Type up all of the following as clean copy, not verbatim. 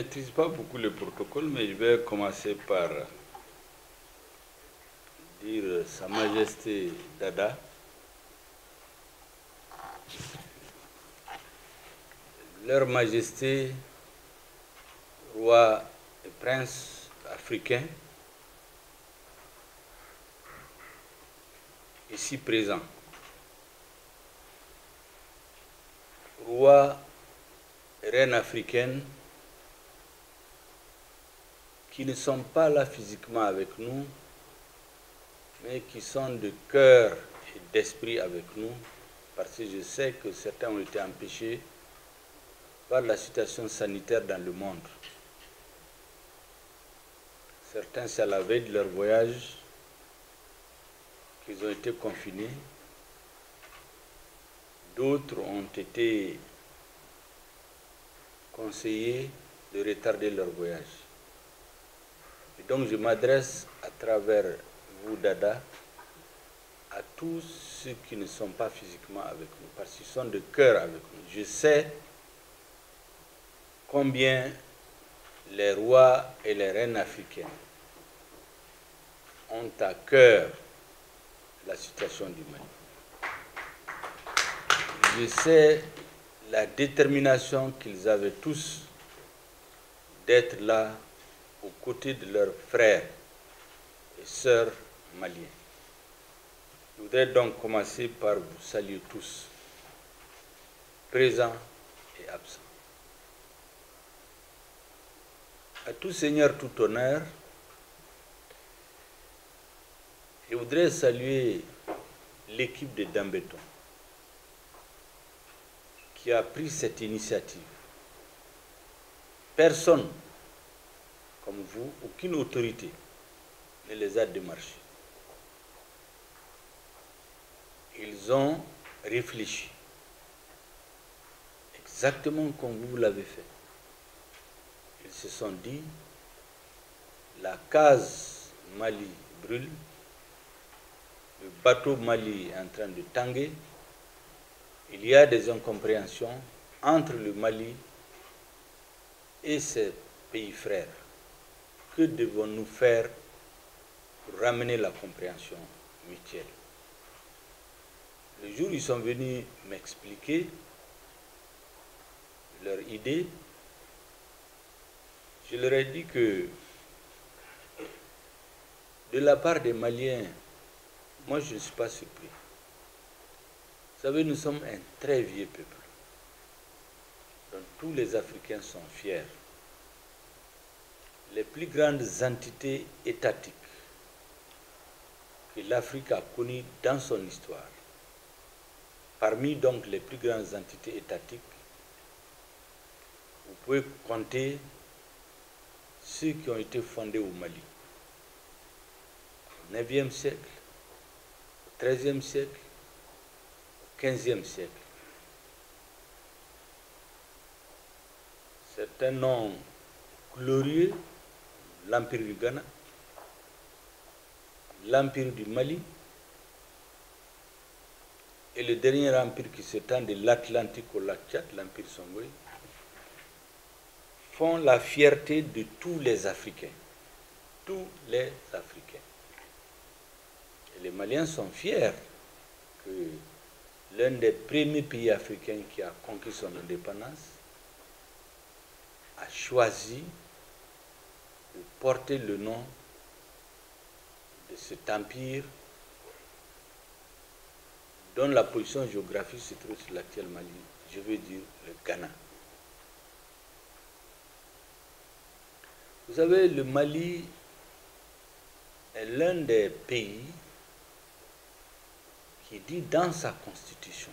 Je ne maîtrise pas beaucoup le protocole, mais je vais commencer par dire Sa Majesté Dada, Leur Majesté, Roi et Prince africain, ici présent. Roi et Reine africaine qui ne sont pas là physiquement avec nous, mais qui sont de cœur et d'esprit avec nous, parce que je sais que certains ont été empêchés par la situation sanitaire dans le monde. Certains, c'est à la veille de leur voyage qu'ils ont été confinés. D'autres ont été conseillés de retarder leur voyage. Et donc je m'adresse à travers vous, Dada, à tous ceux qui ne sont pas physiquement avec nous, parce qu'ils sont de cœur avec nous. Je sais combien les rois et les reines africaines ont à cœur la situation du Mali. Je sais la détermination qu'ils avaient tous d'être là aux côtés de leurs frères et sœurs maliens. Je voudrais donc commencer par vous saluer tous, présents et absents. À tout seigneur, tout honneur, je voudrais saluer l'équipe de Dambeton qui a pris cette initiative. Personne comme vous, aucune autorité ne les a démarchés. Ils ont réfléchi, exactement comme vous l'avez fait. Ils se sont dit, la case Mali brûle, le bateau Mali est en train de tanguer, il y a des incompréhensions entre le Mali et ses pays frères. Que devons-nous faire pour ramener la compréhension mutuelle? Le jour où ils sont venus m'expliquer leur idée, je leur ai dit que de la part des Maliens, moi je ne suis pas surpris. Vous savez, nous sommes un très vieux peuple, dont tous les Africains sont fiers. Les plus grandes entités étatiques que l'Afrique a connues dans son histoire, parmi donc les plus grandes entités étatiques, vous pouvez compter ceux qui ont été fondés au Mali, au 9e siècle, au 13e siècle, au 15e siècle. C'est un nom glorieux, l'Empire du Ghana, l'Empire du Mali, et le dernier empire qui s'étend de l'Atlantique au lac Tchad, l'Empire Songhai, font la fierté de tous les Africains. Tous les Africains. Et les Maliens sont fiers que l'un des premiers pays africains qui a conquis son indépendance a choisi de porter le nom de cet empire dont la position géographique se trouve sur l'actuel Mali, je veux dire le Ghana. Vous savez, le Mali est l'un des pays qui dit dans sa constitution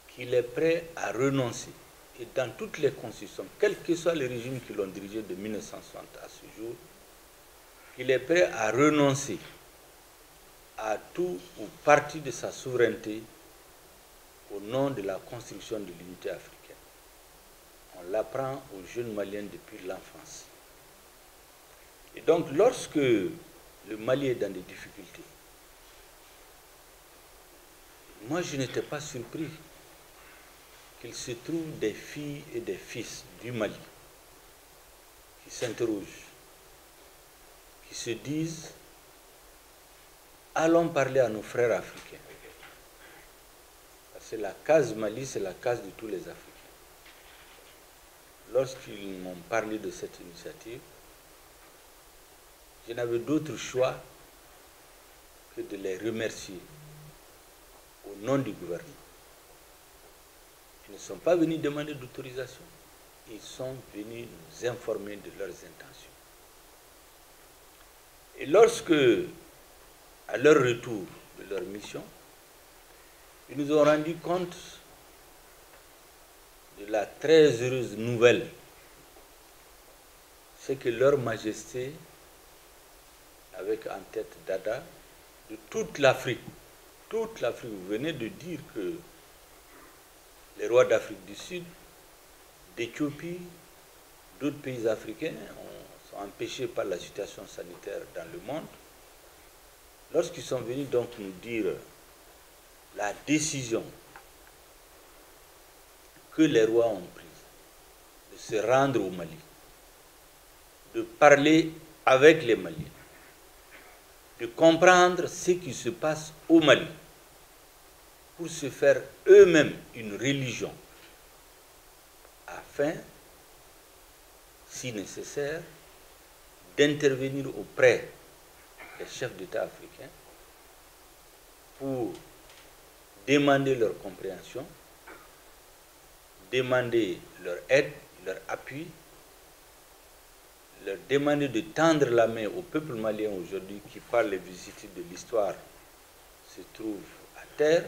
qu'il est prêt à renoncer, et dans toutes les constitutions, quel que soit le régime qui l'ont dirigé de 1960 à ce jour, qu'il est prêt à renoncer à tout ou partie de sa souveraineté au nom de la construction de l'unité africaine. On l'apprend aux jeunes Maliens depuis l'enfance. Et donc, lorsque le Mali est dans des difficultés, moi, je n'étais pas surpris. qu'il se trouve des filles et des fils du Mali qui s'interrogent, qui se disent « Allons parler à nos frères africains ». Parce que la case Mali, c'est la case de tous les Africains. Lorsqu'ils m'ont parlé de cette initiative, je n'avais d'autre choix que de les remercier au nom du gouvernement. Ils ne sont pas venus demander d'autorisation, ils sont venus nous informer de leurs intentions. Et lorsque, à leur retour de leur mission, ils nous ont rendu compte de la très heureuse nouvelle, c'est que leur majesté, avec en tête Dada, de toute l'Afrique, vous venez de dire que les rois d'Afrique du Sud, d'Éthiopie, d'autres pays africains sont empêchés par la situation sanitaire dans le monde. Lorsqu'ils sont venus donc nous dire la décision que les rois ont prise de se rendre au Mali, de parler avec les Maliens, de comprendre ce qui se passe au Mali, pour se faire eux-mêmes une religion, afin, si nécessaire, d'intervenir auprès des chefs d'État africains pour demander leur compréhension, demander leur aide, leur appui, leur demander de tendre la main au peuple malien aujourd'hui qui, par les vicissitudes de l'histoire, se trouve à terre,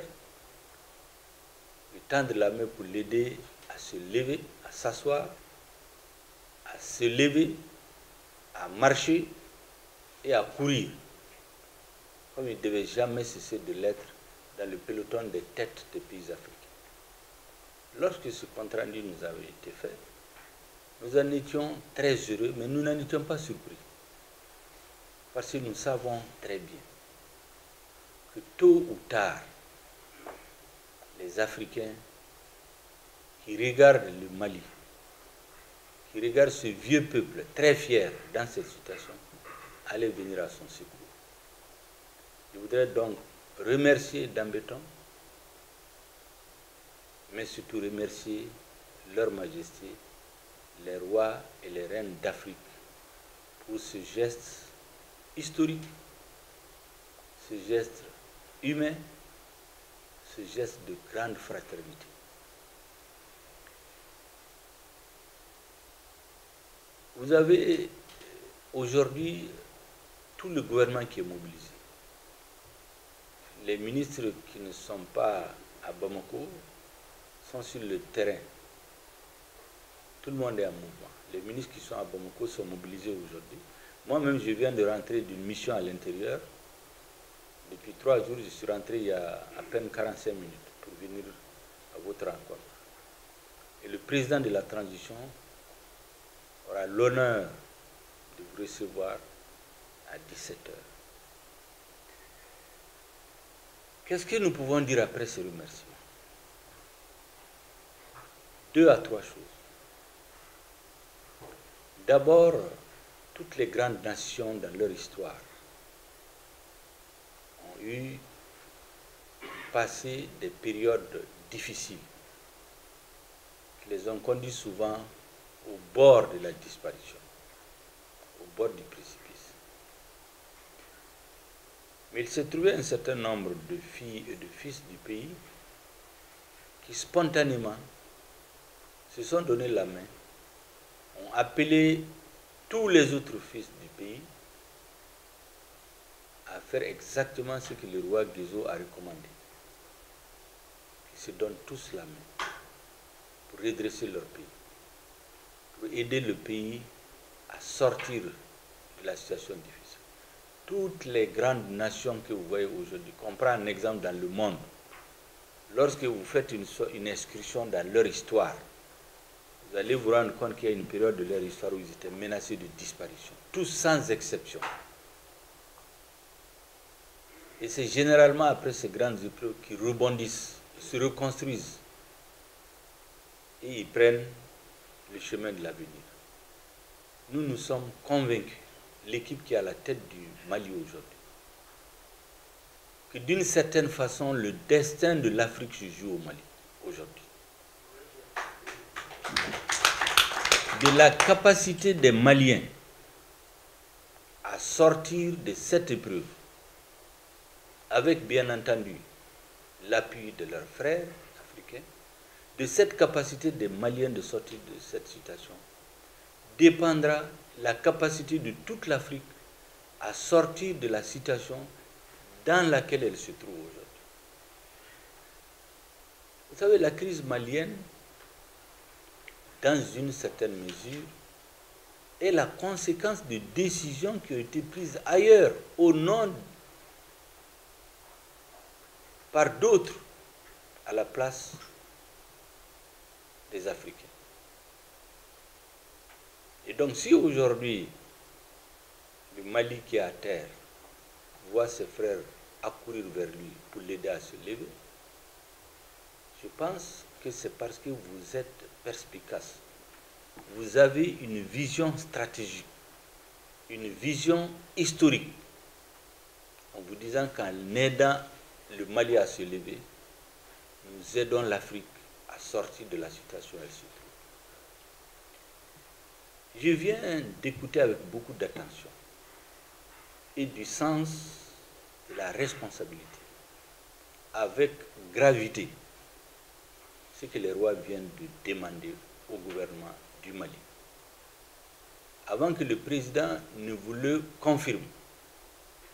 de tendre la main pour l'aider à se lever, à s'asseoir, à se lever, à marcher et à courir, comme il ne devait jamais cesser de l'être dans le peloton des têtes des pays africains. Lorsque ce compte-rendu nous avait été fait, nous en étions très heureux, mais nous n'en étions pas surpris. Parce que nous savons très bien que tôt ou tard, les Africains qui regardent le Mali, qui regardent ce vieux peuple très fier dans cette situation, allaient venir à son secours. Je voudrais donc remercier Dambéton, mais surtout remercier leur majesté, les rois et les reines d'Afrique, pour ce geste historique, ce geste humain, ce geste de grande fraternité. Vous avez aujourd'hui tout le gouvernement qui est mobilisé. Les ministres qui ne sont pas à Bamako sont sur le terrain. Tout le monde est en mouvement. Les ministres qui sont à Bamako sont mobilisés aujourd'hui. Moi-même, je viens de rentrer d'une mission à l'intérieur. Depuis 3 jours, je suis rentré il y a à peine 45 minutes pour venir à votre rencontre. Et le président de la transition aura l'honneur de vous recevoir à 17 h. Qu'est-ce que nous pouvons dire après ces remerciements? 2 à 3 choses. D'abord, toutes les grandes nations dans leur histoire ont eu passé des périodes difficiles qui les ont conduits souvent au bord de la disparition, au bord du précipice. Mais il s'est trouvé un certain nombre de filles et de fils du pays qui spontanément se sont donné la main, ont appelé tous les autres fils du pays à faire exactement ce que le roi Guézo a recommandé. Ils se donnent tous la main pour redresser leur pays, pour aider le pays à sortir de la situation difficile. Toutes les grandes nations que vous voyez aujourd'hui, qu'on prend un exemple dans le monde, lorsque vous faites une excursion dans leur histoire, vous allez vous rendre compte qu'il y a une période de leur histoire où ils étaient menacés de disparition, tous sans exception. Et c'est généralement après ces grandes épreuves qu'ils rebondissent, se reconstruisent. et ils prennent le chemin de l'avenir. Nous, nous sommes convaincus, l'équipe qui est à la tête du Mali aujourd'hui, que d'une certaine façon, le destin de l'Afrique se joue au Mali aujourd'hui. De la capacité des Maliens à sortir de cette épreuve, avec bien entendu l'appui de leurs frères africains, de cette capacité des Maliens de sortir de cette situation, dépendra la capacité de toute l'Afrique à sortir de la situation dans laquelle elle se trouve aujourd'hui. Vous savez, la crise malienne, dans une certaine mesure, est la conséquence de décisions qui ont été prises ailleurs, au nom par d'autres, à la place des Africains. Et donc, si aujourd'hui, le Mali qui est à terre voit ses frères accourir vers lui pour l'aider à se lever, je pense que c'est parce que vous êtes perspicace. Vous avez une vision stratégique, une vision historique, en vous disant qu'en aidant le Mali à se lever, nous aidons l'Afrique à sortir de la situation où elle se trouve. Je viens d'écouter avec beaucoup d'attention et du sens de la responsabilité, avec gravité, ce que les rois viennent de demander au gouvernement du Mali. Avant que le président ne vous le confirme,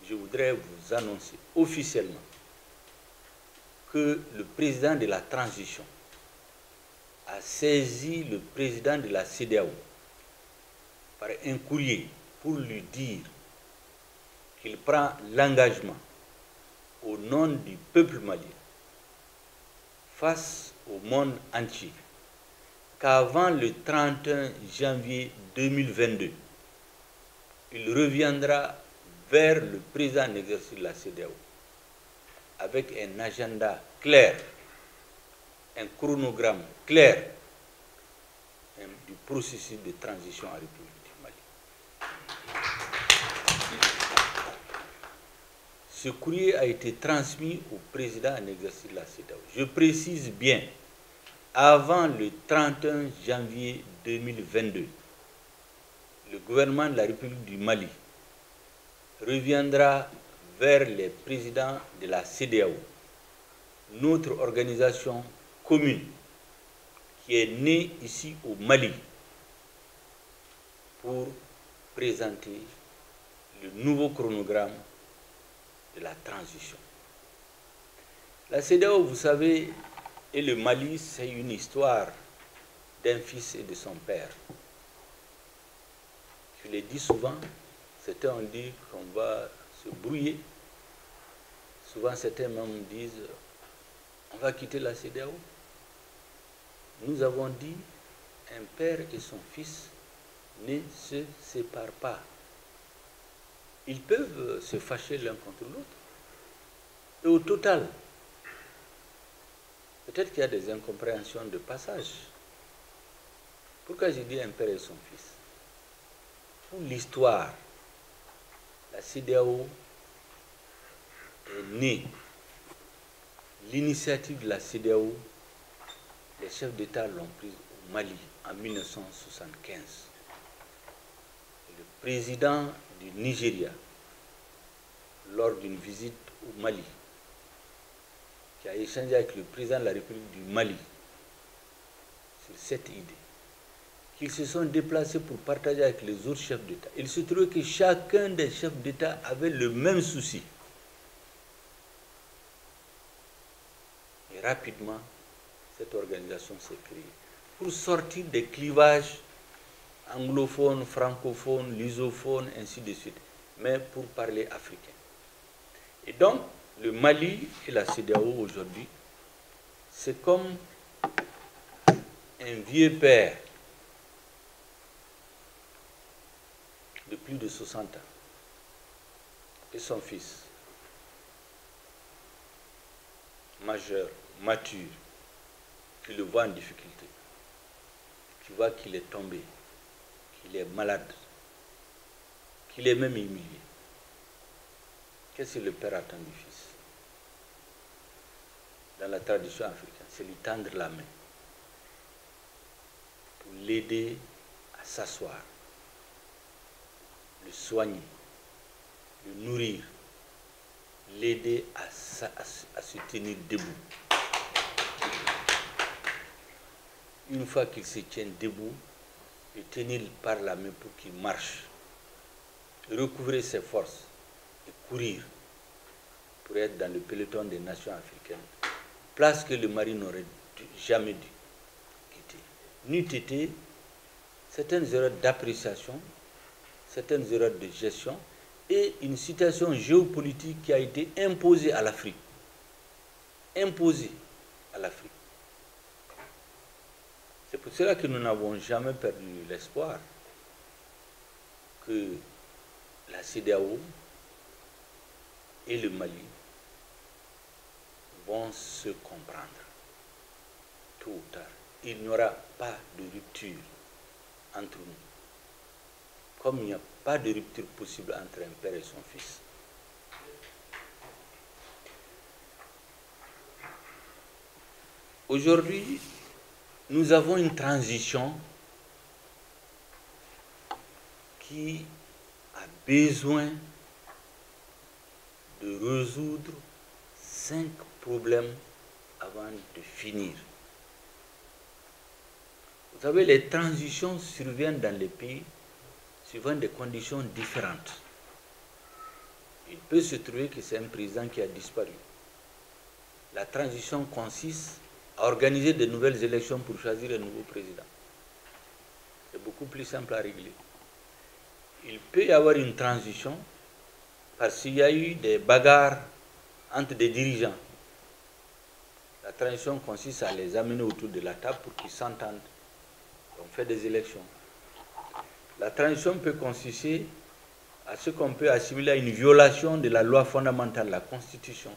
je voudrais vous annoncer officiellement que le président de la transition a saisi le président de la CEDEAO par un courrier pour lui dire qu'il prend l'engagement au nom du peuple malien face au monde entier qu'avant le 31 janvier 2022, il reviendra vers le président en exercice de la CEDEAO avec un agenda clair, un chronogramme clair du processus de transition en République du Mali. Ce courrier a été transmis au président en exercice de la CEDEAO. Je précise bien, avant le 31 janvier 2022, le gouvernement de la République du Mali reviendra vers les présidents de la CEDEAO, notre organisation commune qui est née ici au Mali, pour présenter le nouveau chronogramme de la transition. La CEDEAO, vous savez, et le Mali, c'est une histoire d'un fils et de son père. Je l'ai dit souvent, certains ont dit qu'on va se brouiller. Souvent, certains même disent on va quitter la CEDEAO. Nous avons dit un père et son fils ne se séparent pas. Ils peuvent se fâcher l'un contre l'autre. Et au total, peut-être qu'il y a des incompréhensions de passage. Pourquoi j'ai dit un père et son fils? Pour l'histoire, la CEDEAO est née. L'initiative de la CEDEAO, les chefs d'État l'ont prise au Mali en 1975. Le président du Nigeria, lors d'une visite au Mali, qui a échangé avec le président de la République du Mali sur cette idée, qu'ils se sont déplacés pour partager avec les autres chefs d'État. Il se trouvait que chacun des chefs d'État avait le même souci. Et rapidement, cette organisation s'est créée pour sortir des clivages anglophones, francophones, lusophones, ainsi de suite, mais pour parler africain. Et donc, le Mali et la CEDEAO aujourd'hui, c'est comme un vieux père de plus de 60 ans et son fils, majeur, mature, qui le voit en difficulté. tu vois qu'il est tombé, qu'il est malade, qu'il est même humilié. Qu'est-ce que le père attend du fils? Dans la tradition africaine, c'est lui tendre la main pour l'aider à s'asseoir, le soigner, le nourrir, l'aider à se tenir debout. Une fois qu'il se tient debout, le tenir par la main pour qu'il marche, recouvrer ses forces et courir pour être dans le peloton des nations africaines, place que le mari n'aurait jamais dû quitter. N'eût été certaines erreurs d'appréciation, certaines erreurs de gestion et une situation géopolitique qui a été imposée à l'Afrique. Imposée à l'Afrique. C'est pour cela que nous n'avons jamais perdu l'espoir que la CEDEAO et le Mali vont se comprendre tôt ou tard. Il n'y aura pas de rupture entre nous, comme il n'y a pas de rupture possible entre un père et son fils. Aujourd'hui, nous avons une transition qui a besoin de résoudre 5 problèmes avant de finir. Vous savez, les transitions surviennent dans les pays suivant des conditions différentes. Il peut se trouver que c'est un président qui a disparu. La transition consiste à organiser de nouvelles élections pour choisir un nouveau président. C'est beaucoup plus simple à régler. Il peut y avoir une transition parce qu'il y a eu des bagarres entre des dirigeants. La transition consiste à les amener autour de la table pour qu'ils s'entendent. On fait des élections. La transition peut consister à ce qu'on peut assimiler à une violation de la loi fondamentale, la Constitution.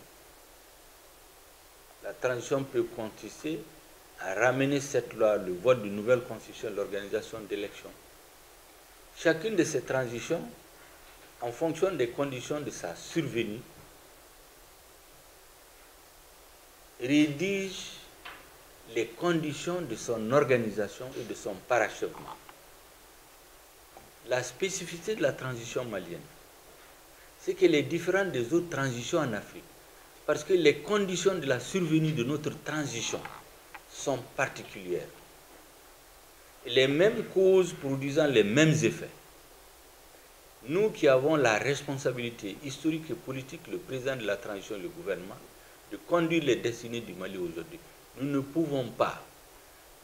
La transition peut consister à ramener cette loi, le vote d'une nouvelle Constitution, l'organisation d'élections. Chacune de ces transitions, en fonction des conditions de sa survenue, rédige les conditions de son organisation et de son parachèvement. La spécificité de la transition malienne, c'est qu'elle est différente des autres transitions en Afrique, parce que les conditions de la survenue de notre transition sont particulières. Les mêmes causes produisant les mêmes effets. Nous qui avons la responsabilité historique et politique, le président de la transition et le gouvernement, de conduire les destinées du Mali aujourd'hui, nous ne pouvons pas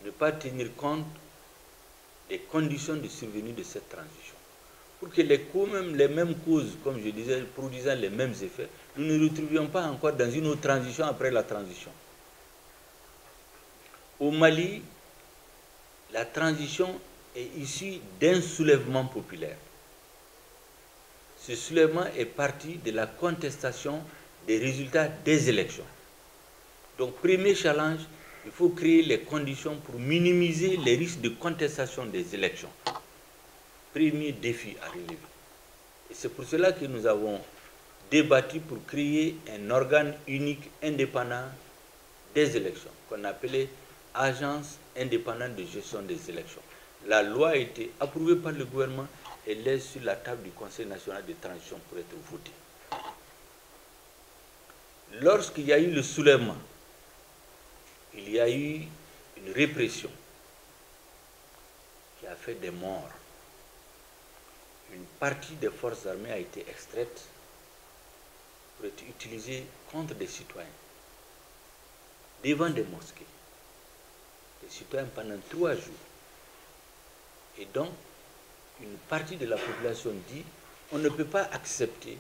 ne pas tenir compte des conditions de survenue de cette transition. Pour que les mêmes causes, comme je disais, produisant les mêmes effets, nous ne nous retrouvions pas encore dans une autre transition après la transition. Au Mali, la transition est issue d'un soulèvement populaire. Ce soulèvement est parti de la contestation des résultats des élections. Donc, premier challenge, il faut créer les conditions pour minimiser les risques de contestation des élections. Premier défi à relever. Et c'est pour cela que nous avons débattu pour créer un organe unique indépendant des élections, qu'on appelait Agence indépendante de gestion des élections. La loi a été approuvée par le gouvernement et laisse sur la table du Conseil national de transition pour être votée. Lorsqu'il y a eu le soulèvement, il y a eu une répression qui a fait des morts. Une partie des forces armées a été extraite pour être utilisée contre des citoyens, devant des mosquées. Des citoyens pendant 3 jours. Et donc, une partie de la population dit on ne peut pas accepter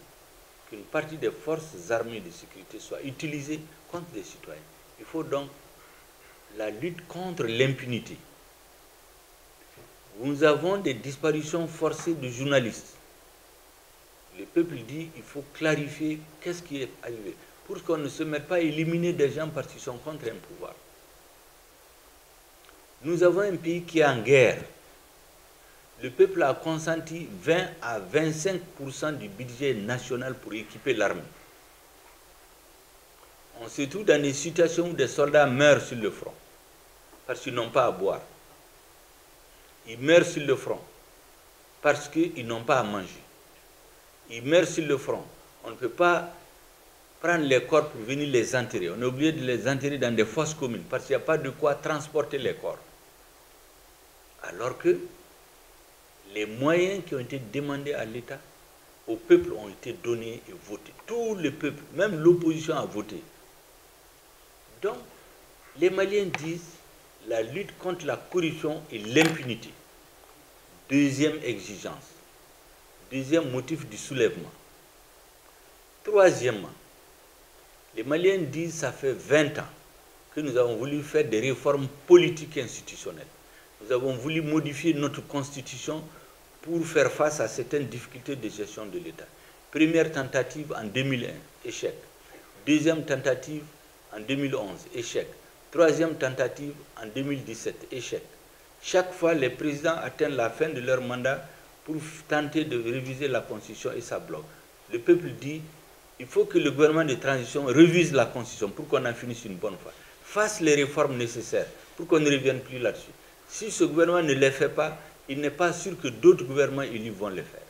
qu'une partie des forces armées de sécurité soit utilisée contre des citoyens. Il faut donc la lutte contre l'impunité. Nous avons des disparitions forcées de journalistes. Le peuple dit qu'il faut clarifier qu'est-ce qui est arrivé pour qu'on ne se mette pas à éliminer des gens parce qu'ils sont contre un pouvoir. Nous avons un pays qui est en guerre. Le peuple a consenti 20 à 25% du budget national pour équiper l'armée. On se trouve dans des situations où des soldats meurent sur le front parce qu'ils n'ont pas à boire. Ils meurent sur le front parce qu'ils n'ont pas à manger. Ils meurent sur le front. On ne peut pas prendre les corps pour venir les enterrer. On est obligé de les enterrer dans des fosses communes parce qu'il n'y a pas de quoi transporter les corps. Alors que les moyens qui ont été demandés à l'État, au peuple, ont été donnés et votés. Tout le peuple, même l'opposition a voté. Donc, les Maliens disent la lutte contre la corruption et l'impunité. Deuxième exigence. Deuxième motif du soulèvement. Troisièmement, les Maliens disent ça fait 20 ans que nous avons voulu faire des réformes politiques et institutionnelles. Nous avons voulu modifier notre constitution pour faire face à certaines difficultés de gestion de l'État. Première tentative en 2001, échec. Deuxième tentative en 2011, échec. Troisième tentative en 2017, échec. Chaque fois, les présidents atteignent la fin de leur mandat pour tenter de réviser la Constitution et ça bloque. Le peuple dit il faut que le gouvernement de transition révise la Constitution pour qu'on en finisse une bonne fois. Fasse les réformes nécessaires pour qu'on ne revienne plus là-dessus. Si ce gouvernement ne les fait pas, il n'est pas sûr que d'autres gouvernements élus vont les faire.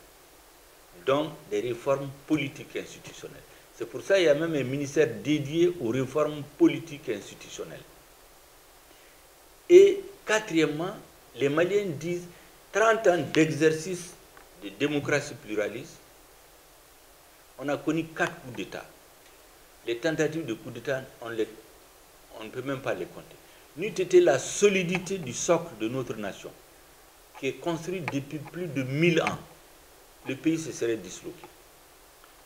Donc, des réformes politiques et institutionnelles. C'est pour ça qu'il y a même un ministère dédié aux réformes politiques et institutionnelles. Et quatrièmement, les Maliens disent 30 ans d'exercice de démocratie pluraliste. On a connu 4 coups d'État. Les tentatives de coups d'État, on ne peut même pas les compter. N'eût été la solidité du socle de notre nation, qui est construit depuis plus de 1000 ans, le pays se serait disloqué.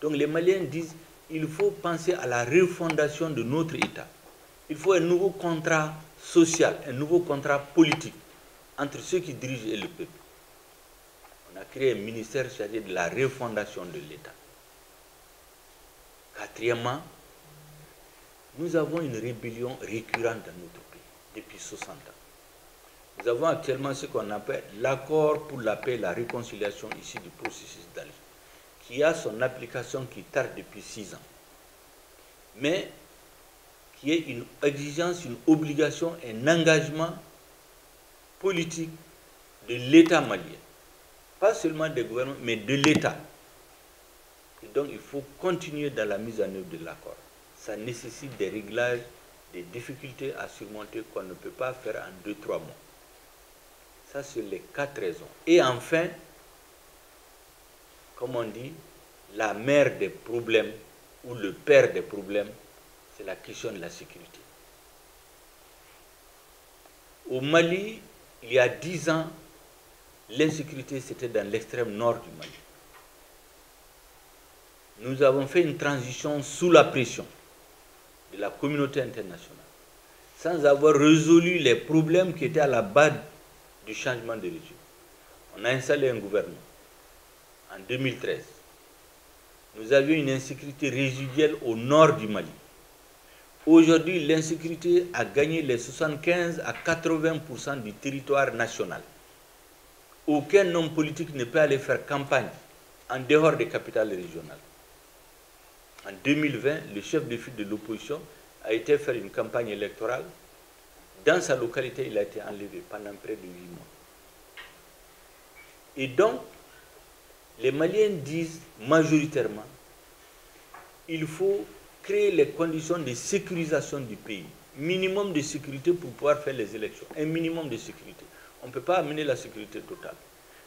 Donc les Maliens disent il faut penser à la refondation de notre État. Il faut un nouveau contrat social, un nouveau contrat politique entre ceux qui dirigent et le peuple. On a créé un ministère chargé de la refondation de l'État. Quatrièmement, nous avons une rébellion récurrente dans notre pays depuis 60 ans. Nous avons actuellement ce qu'on appelle l'accord pour la paix et la réconciliation ici du processus d'Alger, qui a son application qui tarde depuis 6 ans, mais qui est une exigence, une obligation, un engagement politique de l'État malien. Pas seulement des gouvernements, mais de l'État. Et donc il faut continuer dans la mise en œuvre de l'accord. Ça nécessite des réglages, des difficultés à surmonter qu'on ne peut pas faire en 2-3 mois. Ça, c'est les 4 raisons. Et enfin, comme on dit, la mère des problèmes ou le père des problèmes, c'est la question de la sécurité. Au Mali, il y a 10 ans, l'insécurité, c'était dans l'extrême nord du Mali. Nous avons fait une transition sous la pression de la communauté internationale, sans avoir résolu les problèmes qui étaient à la base du changement de régime. On a installé un gouvernement en 2013. Nous avions une insécurité résiduelle au nord du Mali. Aujourd'hui, l'insécurité a gagné les 75 à 80% du territoire national. Aucun homme politique ne peut aller faire campagne en dehors des capitales régionales. En 2020, le chef de file de l'opposition a été faire une campagne électorale. Dans sa localité, il a été enlevé pendant près de 8 mois. Et donc, les Maliens disent majoritairement il faut créer les conditions de sécurisation du pays. Minimum de sécurité pour pouvoir faire les élections. Un minimum de sécurité. On ne peut pas amener la sécurité totale.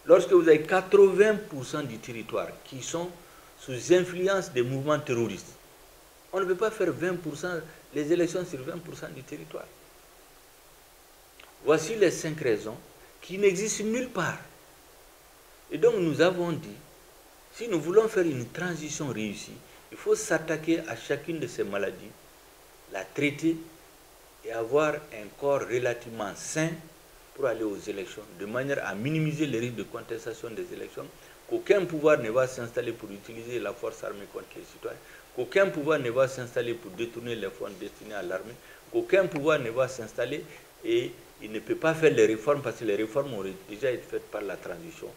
Lorsque vous avez 80% du territoire qui sont sous influence des mouvements terroristes, on ne peut pas faire 20%, les élections sur 20% du territoire. Voici les 5 raisons qui n'existent nulle part. Et donc nous avons dit, si nous voulons faire une transition réussie, il faut s'attaquer à chacune de ces maladies, la traiter et avoir un corps relativement sain pour aller aux élections, de manière à minimiser les risques de contestation des élections, qu'aucun pouvoir ne va s'installer pour utiliser la force armée contre les citoyens, qu'aucun pouvoir ne va s'installer pour détourner les fonds destinés à l'armée, qu'aucun pouvoir ne va s'installer et il ne peut pas faire les réformes parce que les réformes auraient déjà été faites par la transition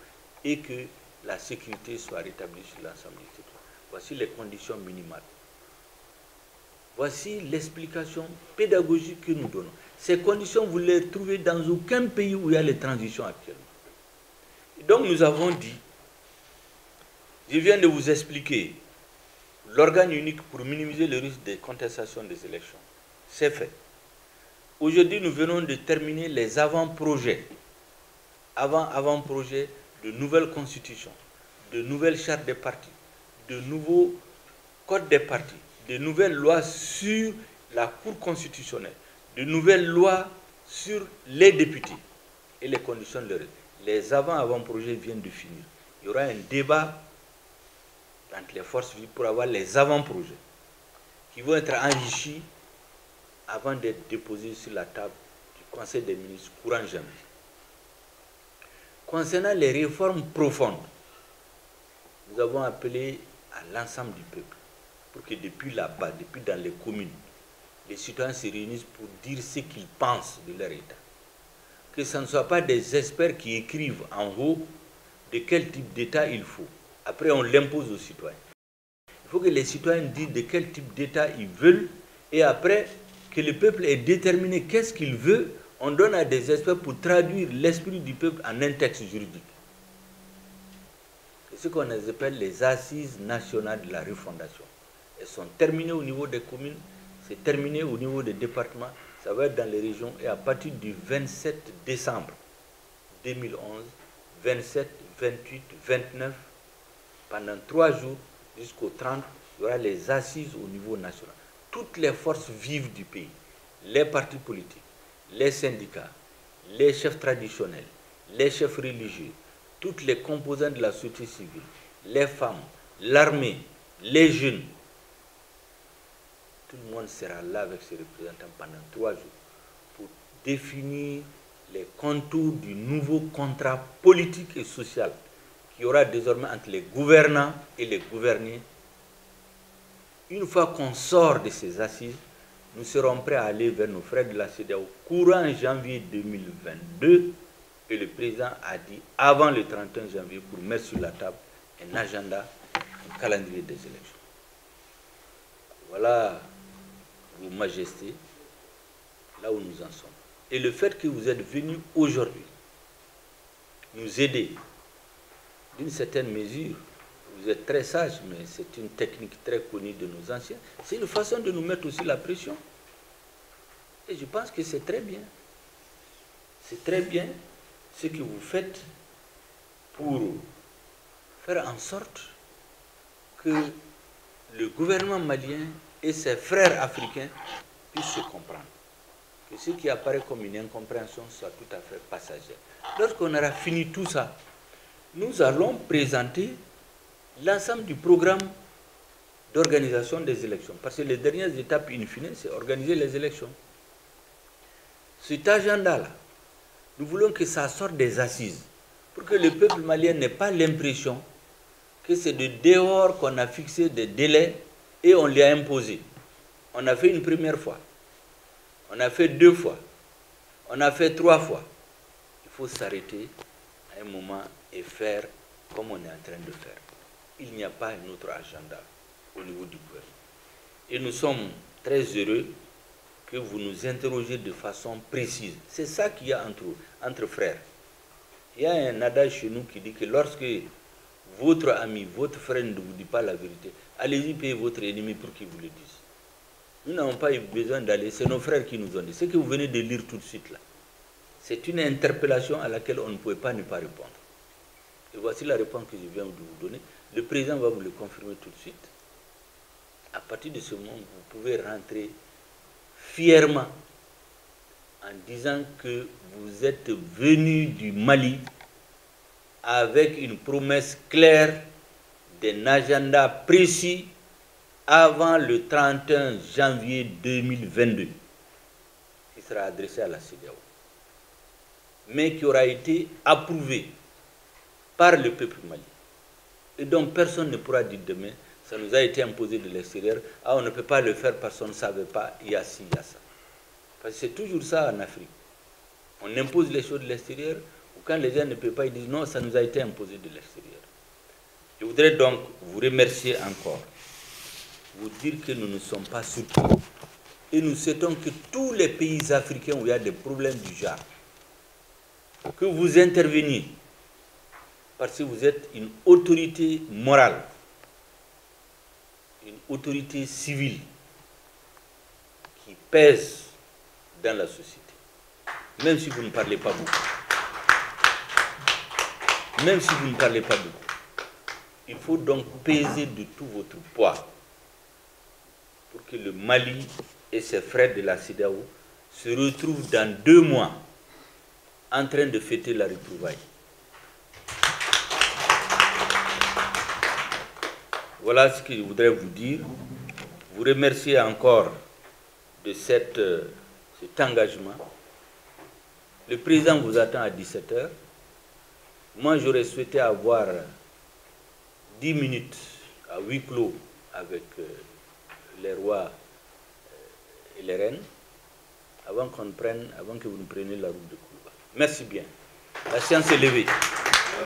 et que la sécurité soit rétablie sur l'ensemble du territoire. Voici les conditions minimales. Voici l'explication pédagogique que nous donnons. Ces conditions, vous ne les trouvez dans aucun pays où il y a les transitions actuellement. Et donc nous avons dit, je viens de vous expliquer l'organe unique pour minimiser le risque de contestation des élections. C'est fait. Aujourd'hui, nous venons de terminer les avant-projets. Avant-projets de nouvelles constitutions, de nouvelles chartes des partis, de nouveaux codes des partis, de nouvelles lois sur la Cour constitutionnelle, de nouvelles lois sur les députés et les conditions de leur. Les avant-projets viennent de finir. Il y aura un débat entre les forces vives pour avoir les avant-projets qui vont être enrichis avant d'être déposés sur la table du Conseil des ministres courant janvier. Concernant les réformes profondes, nous avons appelé à l'ensemble du peuple pour que depuis là-bas, depuis dans les communes, les citoyens se réunissent pour dire ce qu'ils pensent de leur État. Que ce ne soit pas des experts qui écrivent en haut de quel type d'État il faut. Après, on l'impose aux citoyens. Il faut que les citoyens disent de quel type d'État ils veulent et après que le peuple ait déterminé qu'est-ce qu'il veut, on donne à des experts pour traduire l'esprit du peuple en un texte juridique. C'est ce qu'on appelle les assises nationales de la refondation. Elles sont terminées au niveau des communes, c'est terminé au niveau des départements, ça va être dans les régions et à partir du 27 décembre 2011, 27, 28, 29, pendant 3 jours jusqu'au 30, il y aura les assises au niveau national. Toutes les forces vives du pays, les partis politiques, les syndicats, les chefs traditionnels, les chefs religieux, toutes les composantes de la société civile, les femmes, l'armée, les jeunes, tout le monde sera là avec ses représentants pendant 3 jours pour définir les contours du nouveau contrat politique et social qui aura désormais entre les gouvernants et les gouvernés. Une fois qu'on sort de ces assises, nous serons prêts à aller vers nos frères de la CEDEAO courant janvier 2022 et le président a dit avant le 31 janvier pour mettre sur la table un agenda, un calendrier des élections. Voilà, Vos Majestés, là où nous en sommes. Et le fait que vous êtes venus aujourd'hui nous aider, d'une certaine mesure, vous êtes très sages, mais c'est une technique très connue de nos anciens, c'est une façon de nous mettre aussi la pression. Et je pense que c'est très bien. C'est très bien ce que vous faites pour faire en sorte que le gouvernement malien et ses frères africains puissent se comprendre. Que ce qui apparaît comme une incompréhension soit tout à fait passager. Lorsqu'on aura fini tout ça, nous allons présenter l'ensemble du programme d'organisation des élections. Parce que les dernières étapes, in fine, c'est organiser les élections. Cet agenda-là, nous voulons que ça sorte des assises, pour que le peuple malien n'ait pas l'impression que c'est de dehors qu'on a fixé des délais et on les a imposés. On a fait une première fois, on a fait 2 fois, on a fait 3 fois. Il faut s'arrêter à un moment et faire comme on est en train de faire. Il n'y a pas un autre agenda au niveau du gouvernement. Et nous sommes très heureux que vous nous interrogez de façon précise. C'est ça qu'il y a entre frères. Il y a un adage chez nous qui dit que lorsque votre ami, votre frère ne vous dit pas la vérité, allez-y payer votre ennemi pour qu'il vous le dise. Nous n'avons pas eu besoin d'aller, c'est nos frères qui nous ont dit. Ce que vous venez de lire tout de suite là, c'est une interpellation à laquelle on ne pouvait pas ne pas répondre. Et voici la réponse que je viens de vous donner. Le président va vous le confirmer tout de suite. À partir de ce moment, vous pouvez rentrer fièrement en disant que vous êtes venu du Mali avec une promesse claire d'un agenda précis avant le 31 janvier 2022 qui sera adressé à la CEDEAO, mais qui aura été approuvé par le peuple malien. Et donc personne ne pourra dire demain, ça nous a été imposé de l'extérieur, ah on ne peut pas le faire parce qu'on ne savait pas, il y a ci, il y a ça. Parce que c'est toujours ça en Afrique. On impose les choses de l'extérieur, ou quand les gens ne peuvent pas, ils disent non, ça nous a été imposé de l'extérieur. Je voudrais donc vous remercier encore, vous dire que nous ne sommes pas surpris. Et nous souhaitons que tous les pays africains où il y a des problèmes du genre, que vous interveniez, parce que vous êtes une autorité morale, une autorité civile qui pèse dans la société, même si vous ne parlez pas beaucoup. Même si vous ne parlez pas beaucoup. Il faut donc peser de tout votre poids pour que le Mali et ses frères de la CEDEAO se retrouvent dans 2 mois en train de fêter la retrouvaille. Voilà ce que je voudrais vous dire. Vous remercier encore de cet engagement. Le président vous attend à 17 h. Moi, j'aurais souhaité avoir 10 minutes à huis clos avec les rois et les reines avant que vous ne preniez la route de Kourouba. Merci bien. La séance est levée.